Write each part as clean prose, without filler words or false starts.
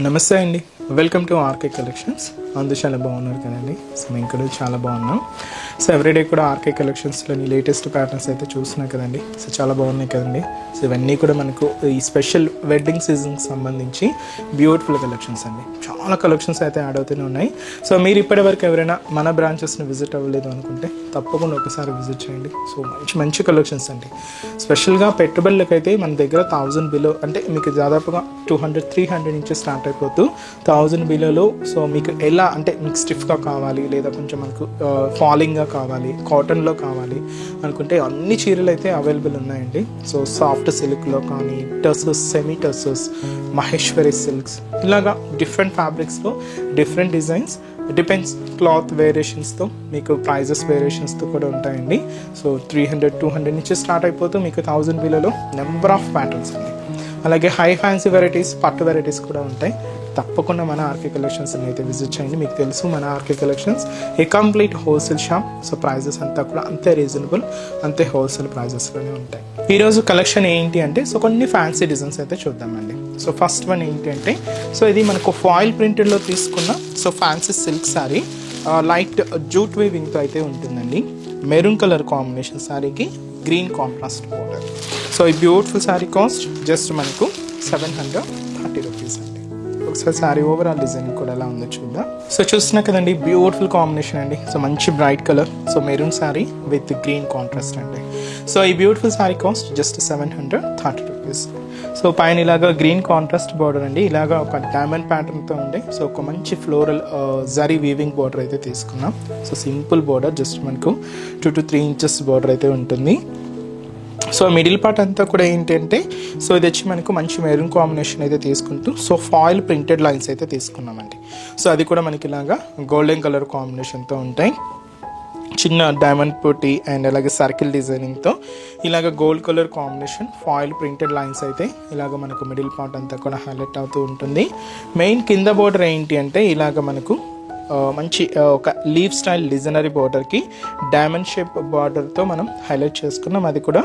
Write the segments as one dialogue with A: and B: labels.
A: నమస్తే అండి, welcome to RK collections. అందరూ చాలా బాగున్నారు కదండి. సో మేము కూడా చాలా బాగున్నాం. సో ఎవ్రీడే కూడా ఆర్కే కలెక్షన్స్లోని లేటెస్ట్ ప్యాటర్న్స్ అయితే చూస్తున్నాం కదండి. సో చాలా బాగున్నాయి కదండి. సో ఇవన్నీ కూడా మనకు ఈ స్పెషల్ వెడ్డింగ్ సీజన్కి సంబంధించి బ్యూటిఫుల్ కలెక్షన్స్ అండి. చాలా కలెక్షన్స్ అయితే యాడ్ అవుతూనే ఉన్నాయి. సో మీరు ఇప్పటివరకు ఎవరైనా మన బ్రాంచెస్ని విజిట్ అవ్వలేదు అనుకుంటే తప్పకుండా ఒకసారి విజిట్ చేయండి. సో మంచి మంచి కలెక్షన్స్ అండి. స్పెషల్గా పెట్టుబడులకైతే మన దగ్గర 1000 బిలో, అంటే మీకు దాదాపుగా 200-300 నుంచి స్టార్ట్ అయిపోతూ 1000 బిలోలో. సో మీకు ఎలా అంటే మీకు స్టిఫ్గా కావాలి, లేదా కొంచెం మనకు ఫాలింగ్గా కావాలి, కాటన్లో కావాలి అనుకుంటే అన్ని చీరలు అయితే అవైలబుల్ ఉన్నాయండి. సో సాఫ్ట్ సిల్క్లో కానీ, టర్సెస్, సెమీ టర్సెస్, మహేశ్వరి సిల్క్స్, ఇలాగా డిఫరెంట్ ఫ్యాబ్రిక్స్లో డిఫరెంట్ డిజైన్స్, డిపెండ్స్ క్లాత్ వేరియేషన్స్తో మీకు ప్రైజెస్ వేరియేషన్స్తో కూడా ఉంటాయండి. సో 300-200 నుంచి స్టార్ట్ అయిపోతూ మీకు 1000 బిలోలో నెంబర్ ఆఫ్ ప్యాటర్న్స్ అండి. అలాగే హై ఫ్యాన్సీ వెరైటీస్, పట్టు వెరైటీస్ కూడా ఉంటాయి. తప్పకుండా మన ఆర్కే కలెక్షన్స్ని అయితే విజిట్ చేయండి. మీకు తెలుసు మన RK collections a complete wholesale shop. So prices అంతా కూడా అంతే రీజనబుల్, అంతే హోల్సేల్ ప్రైజెస్లోనే ఉంటాయి. ఈరోజు కలెక్షన్ ఏంటి అంటే, సో కొన్ని ఫ్యాన్సీ డిజైన్స్ అయితే చూద్దామండి. సో ఫస్ట్ వన్ ఏంటి అంటే, సో ఇది మనకు ఫాయిల్ ప్రింటెడ్లో తీసుకున్న so fancy silk sari, light jute వీవింగ్తో అయితే ఉంటుందండి. మెరూన్ కలర్ కాంబినేషన్ శారీకి గ్రీన్ కాంట్రాస్ట్ బోర్డర్. సో ఈ బ్యూటిఫుల్ శారీ కాస్ట్ జస్ట్ మనకు 730 రూపీస్ అండి. ఒకసారి శారీ ఓవరాల్ డిజైన్ కూడా ఎలా ఉందో చూద్దాం. సో చూస్తున్నా కదండి, బ్యూటిఫుల్ కాంబినేషన్ అండి. సో మంచి bright colour, so maroon sari with green contrast అండి. సో ఈ beautiful sari cost just 730 rupees. So పైన ఇలాగా గ్రీన్ కాంట్రాస్ట్ బార్డర్ అండి, ఇలాగా ఒక డైమండ్ ప్యాటర్న్తో ఉండే సో ఒక మంచి ఫ్లోరల్ జరీ వీవింగ్ బార్డర్ అయితే తీసుకున్నాం. సో సింపుల్ బార్డర్, జస్ట్ మనకు 2 to 3 ఇంచెస్ బార్డర్ అయితే ఉంటుంది. సో మిడిల్ పార్ట్ అంతా కూడా ఏంటంటే, సో ఇది వచ్చి మనకు మంచి మెరూన్ కాంబినేషన్ అయితే తీసుకుంటూ సో ఫాయిల్ ప్రింటెడ్ లైన్స్ అయితే తీసుకున్నామండి. సో అది కూడా మనకి ఇలాగా గోల్డెన్ కలర్ కాంబినేషన్తో ఉంటాయి. చిన్న డైమండ్ పొట్టి అండ్ అలాగే సర్కిల్ డిజైనింగ్తో ఇలాగ gold colour combination foil printed lines అయితే ఇలాగ మనకు మిడిల్ పార్ట్ అంతా కూడా హైలైట్ అవుతూ ఉంటుంది. మెయిన్ కింద బోర్డర్ ఏంటి అంటే, ఇలాగ మనకు మంచి ఒక లీవ్ స్టైల్ డిజైనరీ బార్డర్కి డైమండ్ షేప్ బార్డర్తో మనం హైలైట్ చేసుకున్నాం. అది కూడా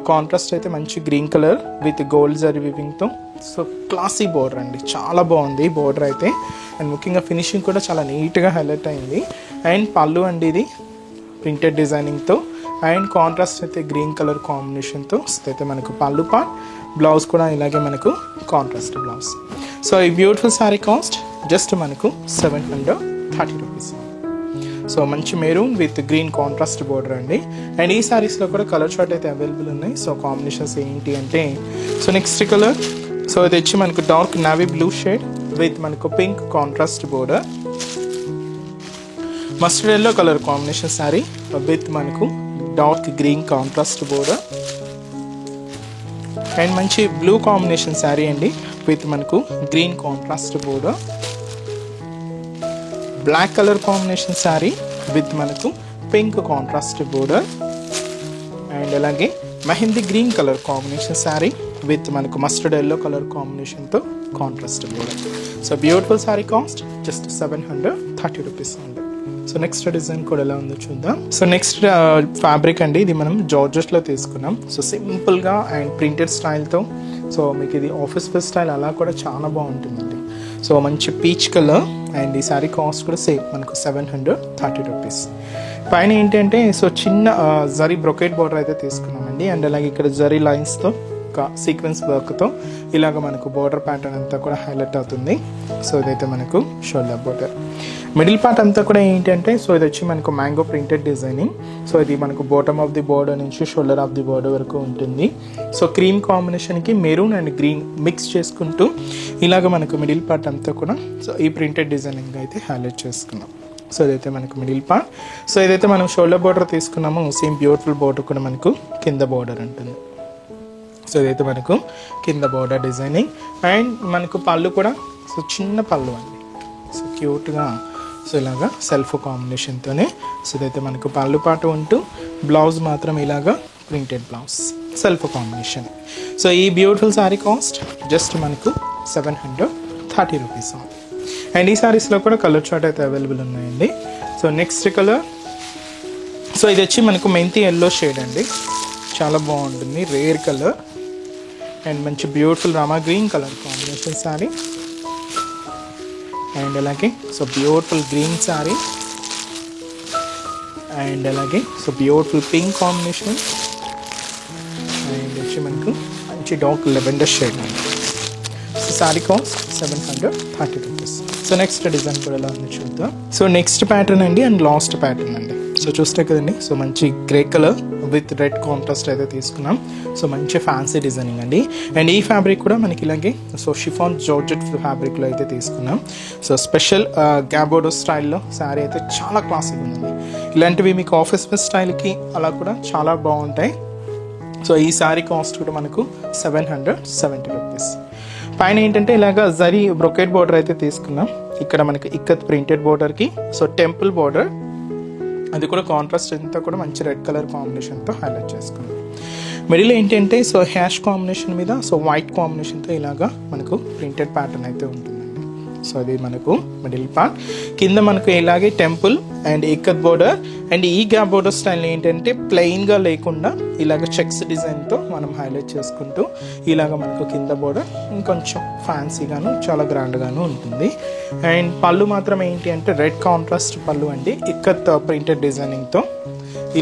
A: కాంట్రాస్ట్ అయితే మంచి green colour with gold zari వీవింగ్తో. సో క్లాసీ బార్డర్ అండి, చాలా బాగుంది బార్డర్ అయితే. అండ్ ముఖ్యంగా ఫినిషింగ్ కూడా చాలా నీట్గా హైలైట్ అయింది. అండ్ పళ్ళు అండి, ఇది ప్రింటెడ్ డిజైనింగ్తో అండ్ కాంట్రాస్ట్ అయితే గ్రీన్ కలర్ కాంబినేషన్తో అయితే మనకు పళ్ళు పార్ట్. బ్లౌజ్ కూడా ఇలాగే మనకు కాంట్రాస్ట్ బ్లౌజ్. సో ఈ బ్యూటిఫుల్ శారీ కాస్ట్ జస్ట్ మనకు 730 రూపీస్. సో మంచి maroon with green contrast border అండి. అండ్ ఈ శారీస్లో కూడా కలర్ చార్ట్ అయితే అవైలబుల్ ఉన్నాయి. సో కాంబినేషన్స్ ఏంటి అంటే, సో నెక్స్ట్ కలర్, సో ఇది వచ్చి మనకు dark navy blue shade with మనకు pink contrast border. Mustard yellow colour combination sari with మనకు dark green contrast border. And మంచి బ్లూ కాంబినేషన్ శారీ అండి విత్ మనకు green contrast border. Black colour combination sari with మనకు pink contrast border. And అలాగే mehndi green colour combination sari with మనకు mustard yellow colour కాంబినేషన్తో contrast border. So beautiful sari cost just 730 rupees అండి. So next design కూడా ఎలా ఉందో చూద్దాం. సో నెక్స్ట్ ఫ్యాబ్రిక్ అండి, ఇది మనం జార్జెట్లో తీసుకున్నాం. సో సింపుల్గా అండ్ ప్రింటెడ్ స్టైల్తో. సో మీకు ఇది ఆఫీస్ వేర్ స్టైల్ అలా కూడా చాలా బాగుంటుందండి. సో మంచి పీచ్ కలర్ అండ్ ఈ శారీ కాస్ట్ కూడా సేమ్ మనకు 730 రూపీస్. పైన ఏంటంటే, సో చిన్న జరీ బ్రొకెట్ బార్డర్ అయితే తీసుకున్నామండి. అండ్ అలాగే ఇక్కడ జరీ లైన్స్తో ఒక సీక్వెన్స్ వర్క్తో ఇలాగ మనకు బార్డర్ ప్యాటర్న్ అంతా కూడా హైలైట్ అవుతుంది. సో ఇదైతే మనకు షోల్డర్ బార్డర్. మిడిల్ పార్ట్ అంతా కూడా ఏంటంటే, సో ఇది వచ్చి మనకు మ్యాంగో ప్రింటెడ్ డిజైనింగ్. సో ఇది మనకు బాటమ్ ఆఫ్ ది బార్డర్ నుంచి షోల్డర్ ఆఫ్ ది బార్డర్ వరకు ఉంటుంది. సో క్రీమ్ కాంబినేషన్కి మెరూన్ అండ్ గ్రీన్ మిక్స్ చేసుకుంటూ ఇలాగ మనకు మిడిల్ పార్ట్ అంతా కూడా సో ఈ ప్రింటెడ్ డిజైనింగ్ అయితే హైలైట్ చేసుకున్నాం. సో ఇదైతే మనకు మిడిల్ పార్ట్. సో ఇదైతే మనం షోల్డర్ బార్డర్ తీసుకున్నాము. సేమ్ బ్యూటిఫుల్ బార్డర్ కూడా మనకు కింద బార్డర్ ఉంటుంది. సో ఇదైతే మనకు కింద బార్డర్ డిజైనింగ్. అండ్ మనకు పళ్ళు కూడా సో చిన్న పళ్ళు అండి, సో క్యూట్గా సో ఇలాగా సెల్ఫ్ కాంబినేషన్తోనే. సో ఇదైతే మనకు పళ్ళు పాటు ఉంటూ బ్లౌజ్ మాత్రం ఇలాగా printed blouse self combination. So ఈ బ్యూటిఫుల్ శారీ కాస్ట్ జస్ట్ మనకు 730 రూపీస్. అండ్ ఈ శారీస్లో కూడా కలర్ చార్ట్ అయితే అవైలబుల్ ఉన్నాయండి. సో నెక్స్ట్ కలర్, సో ఇది వచ్చి మనకు మెంతి ఎల్లో షేడ్ అండి, చాలా బాగుంటుంది, రేర్ కలర్. అండ్ మంచి beautiful Rama green colour combination sari. And అలాగే so beautiful green sari, and అలాగే so beautiful pink combination, and వచ్చి మనకు మంచి డార్క్ లెవెండర్ షేడ్ అండి. So sari cost 730 rupees. So next design కూడా ఎలా ఉంది చూద్దాం. సో నెక్స్ట్ ప్యాటర్న్ అండి అండ్ లాస్ట్ ప్యాటర్న్ అండి. సో చూస్తే కదండి, సో మంచి grey colour with red contrast అయితే తీసుకున్నాం. సో మంచి ఫ్యాన్సీ డిజైనింగ్ అండి. అండ్ ఈ ఫ్యాబ్రిక్ కూడా మనకి ఇలాగే సో షిఫాన్ జార్జెట్ ఫ్యాబ్రిక్లో అయితే తీసుకున్నాం. సో స్పెషల్ గ్యాబోడో స్టైల్లో శారీ అయితే చాలా క్లాసిక్ ఉందండి. ఇలాంటివి మీకు ఆఫీస్ వేర్ స్టైల్కి అలా కూడా చాలా బాగుంటాయి. సో ఈ శారీ కాస్ట్ కూడా మనకు 770 రూపీస్. పైన ఏంటంటే ఇలాగ జరీ బ్రొకెట్ బార్డర్ అయితే తీసుకున్నాం. ఇక్కడ మనకి ఇక్కత్ ప్రింటెడ్ బార్డర్కి సో టెంపుల్ బార్డర్, అది కూడా కాంట్రాస్ట్ అంతా కూడా మంచి రెడ్ కలర్ కాంబినేషన్తో హైలైట్ చేసుకున్నాం. మిడిల్ ఏంటంటే సో హ్యాష్ కాంబినేషన్ మీద సో వైట్ కాంబినేషన్తో ఇలాగా మనకు ప్రింటెడ్ ప్యాటర్న్ అయితే ఉంటుందండి. సో అది మనకు మిడిల్ పార్ట్. కింద మనకు ఇలాగే temple and ikat border, and ఈ గ్యాప్ బోర్డర్ స్టైల్ ఏంటంటే ప్లెయిన్గా లేకుండా ఇలాగ చెక్స్ డిజైన్తో మనం హైలైట్ చేసుకుంటూ ఇలాగ మనకు కింద బోర్డర్ ఇంకొంచెం ఫ్యాన్సీగాను చాలా గ్రాండ్గాను ఉంటుంది. అండ్ పళ్ళు మాత్రం ఏంటి అంటే రెడ్ కాంట్రాస్ట్ పళ్ళు అండి, ఇక్కత్ ప్రింటెడ్ డిజైనింగ్తో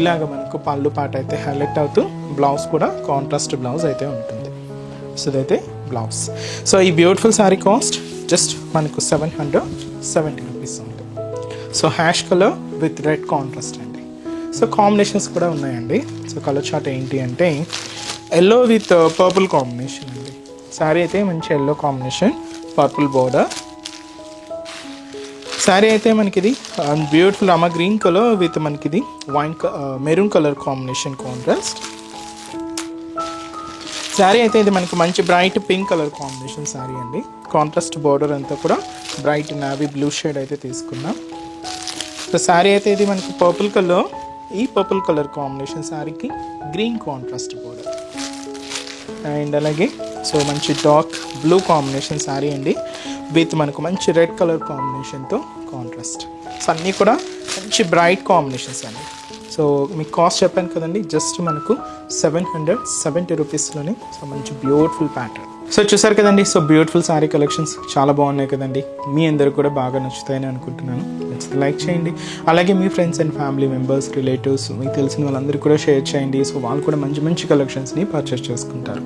A: ఇలాగ మనకు పళ్ళు పాట అయితే హైలైట్ అవుతూ బ్లౌజ్ కూడా కాంట్రాస్ట్ బ్లౌజ్ అయితే ఉంటుంది. సో ఇదైతే బ్లౌజ్. సో ఈ బ్యూటిఫుల్ శారీ కాస్ట్ జస్ట్ మనకు 770 రూపీస్ ఉంటుంది. So ash colour with red contrast అండి. సో కాంబినేషన్స్ కూడా ఉన్నాయండి. సో కలర్ చార్ట్ ఏంటి అంటే ఎల్లో విత్ పర్పుల్ కాంబినేషన్ అండి. శారీ అయితే మంచి yellow combination, purple border. Sari అయితే మనకిది బ్యూటిఫుల్ అమ్మ గ్రీన్ కలర్ విత్ మనకిది wine maroon colour combination contrast. Sari అయితే ఇది మనకి మంచి bright pink colour combination sari అండి. కాంట్రాస్ట్ బార్డర్ అంతా కూడా బ్రైట్ నావీ బ్లూ షేడ్ అయితే తీసుకున్నాం. సో శారీ అయితే ఇది మనకి పర్పుల్ కలర్, ఈ పర్పుల్ కలర్ కాంబినేషన్ శారీకి గ్రీన్ కాంట్రాస్ట్ బార్డర్, అండ్ అలాగే సో మంచి డార్క్ బ్లూ కాంబినేషన్ శారీ అండి విత్ మనకు మంచి రెడ్ కలర్ కాంబినేషన్తో కాంట్రాస్ట్. సో అన్నీ కూడా మంచి బ్రైట్ కాంబినేషన్స్ అండి. సో మీకు కాస్ట్ చెప్పాను కదండి, జస్ట్ మనకు 770 రూపీస్లోనే సో మంచి బ్యూటిఫుల్ ప్యాటర్న్. సో చూసారు కదండి, సో బ్యూటిఫుల్ శారీ కలెక్షన్స్ చాలా బాగున్నాయి కదండి. మీ అందరికి కూడా బాగా నచ్చుతాయని అనుకుంటున్నాను. నచ్చితే లైక్ చేయండి. అలాగే మీ friends and family members, relatives, మీకు తెలిసిన వాళ్ళందరికీ కూడా షేర్ చేయండి. సో వాళ్ళు కూడా మంచి మంచి కలెక్షన్స్ని పర్చేస్ చేసుకుంటారు.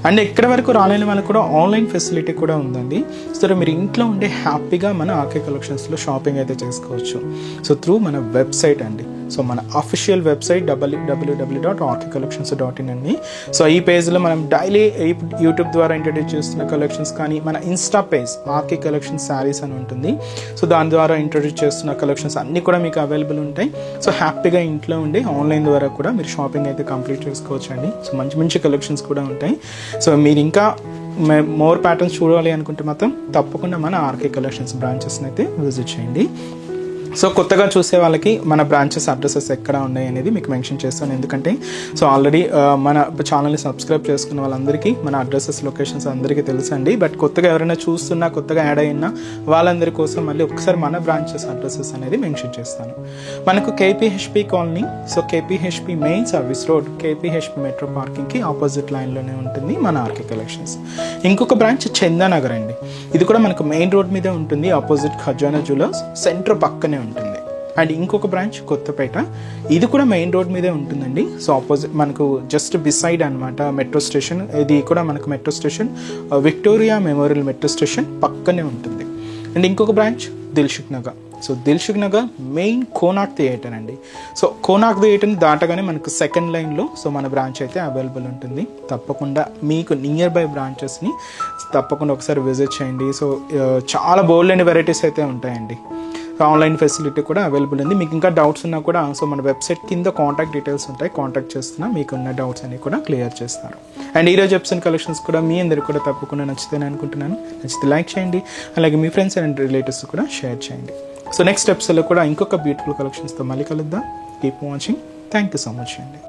A: అండ్ ఎక్కడి వరకు రాలేని వాళ్ళకి కూడా ఆన్లైన్ ఫెసిలిటీ కూడా ఉందండి. సో మీరు ఇంట్లో ఉండే హ్యాపీగా మన ఆర్కే కలెక్షన్స్లో షాపింగ్ అయితే చేసుకోవచ్చు. సో త్రూ మన వెబ్సైట్ అండి. సో మన అఫీషియల్ వెబ్సైట్ www.rkcollections.in అండి. సో ఈ పేజ్లో మనం డైలీ యూట్యూబ్ ద్వారా ఇంట్రడ్యూస్ చేస్తున్న కలెక్షన్స్ కానీ మన Insta page RK collections saris అని ఉంటుంది. సో దాని ద్వారా ఇంట్రడ్యూస్ చేస్తున్న కలెక్షన్స్ అన్నీ కూడా మీకు అవైలబుల్ ఉంటాయి. సో హ్యాపీగా ఇంట్లో ఉండి ఆన్లైన్ ద్వారా కూడా మీరు షాపింగ్ అయితే కంప్లీట్ చేసుకోవచ్చు అండి. సో మంచి మంచి కలెక్షన్స్ కూడా ఉంటాయి. సో మీరు ఇంకా మోర్ ప్యాటర్న్స్ చూడాలి అనుకుంటే మాత్రం తప్పకుండా మన ఆర్కే కలెక్షన్స్ బ్రాంచెస్ని అయితే విజిట్ చేయండి. సో కొత్తగా చూసే వాళ్ళకి మన బ్రాంచెస్ అడ్రసెస్ ఎక్కడ ఉన్నాయి అనేది మీకు మెన్షన్ చేస్తాను. ఎందుకంటే సో ఆల్రెడీ మన ఛానల్ని సబ్స్క్రైబ్ చేసుకున్న వాళ్ళందరికీ మన అడ్రసెస్ లొకేషన్స్ అందరికీ తెలుసండి. బట్ కొత్తగా ఎవరైనా చూస్తున్నా, కొత్తగా యాడ్ అయినా వాళ్ళందరి కోసం మళ్ళీ ఒకసారి మన బ్రాంచెస్ అడ్రసెస్ అనేది మెన్షన్ చేస్తాను. మనకు KPHB colony, so KPHB main service road, KPHB metro పార్కింగ్కి ఆపోజిట్ లైన్లోనే ఉంటుంది మన ఆర్కే కలెక్షన్స్. ఇంకొక బ్రాంచ్ చందానగర్ అండి. ఇది కూడా మనకు మెయిన్ రోడ్ మీదే ఉంటుంది, ఆపోజిట్ ఖజానా జ్యువెలర్స్ సెంటర్ పక్కనే ఉంటుంది. అండ్ ఇంకొక బ్రాంచ్ కొత్తపేట, ఇది కూడా మెయిన్ రోడ్ మీదే ఉంటుందండి. సో ఆపోజిట్ మనకు జస్ట్ బిసైడ్ అనమాట మెట్రో స్టేషన్. ఇది కూడా మనకు metro station Victoria memorial metro station పక్కనే ఉంటుంది. అండ్ ఇంకొక branch Dilsukh Nagar. So Dilsukh Nagar main Konark theatre అండి. సో కోనాక్ థియేటర్ని దాటగానే మనకు సెకండ్ లైన్లో సో మన బ్రాంచ్ అయితే అవైలబుల్ ఉంటుంది. తప్పకుండా మీకు నియర్ బై బ్రాంచెస్ని తప్పకుండా ఒకసారి విజిట్ చేయండి. సో చాలా బోల్డ్ అండ్ వెరైటీస్ అయితే ఉంటాయండి. ఆన్లైన్ ఫెసిలిటీ కూడా అవైలబుల్ ఉంది. మీకు ఇంకా డౌట్స్ ఉన్నా కూడా సో మన వెబ్సైట్ కింద కాంటాక్ట్ డీటెయిల్స్ ఉంటాయి, కాంటాక్ట్ చేస్తున్నా మీకున్న డౌట్స్ అన్ని కూడా క్లియర్ చేస్తారు. అండ్ ఈరోజు ఎపిసోడ్ కలెక్షన్స్ కూడా మీ అందరికి కూడా తప్పకుండా నచ్చుతాయని అనుకుంటున్నాను. నచ్చితే లైక్ చేయండి. అలాగే మీ ఫ్రెండ్స్ అండ్ రిలేటివ్స్ కూడా షేర్ చేయండి. సో నెక్స్ట్ ఎపిసోడ్లో కూడా ఇంకొక బ్యూటిఫుల్ కలెక్షన్స్తో మళ్ళీ కలుద్దాం. Keep watching. Thank you so much అండి.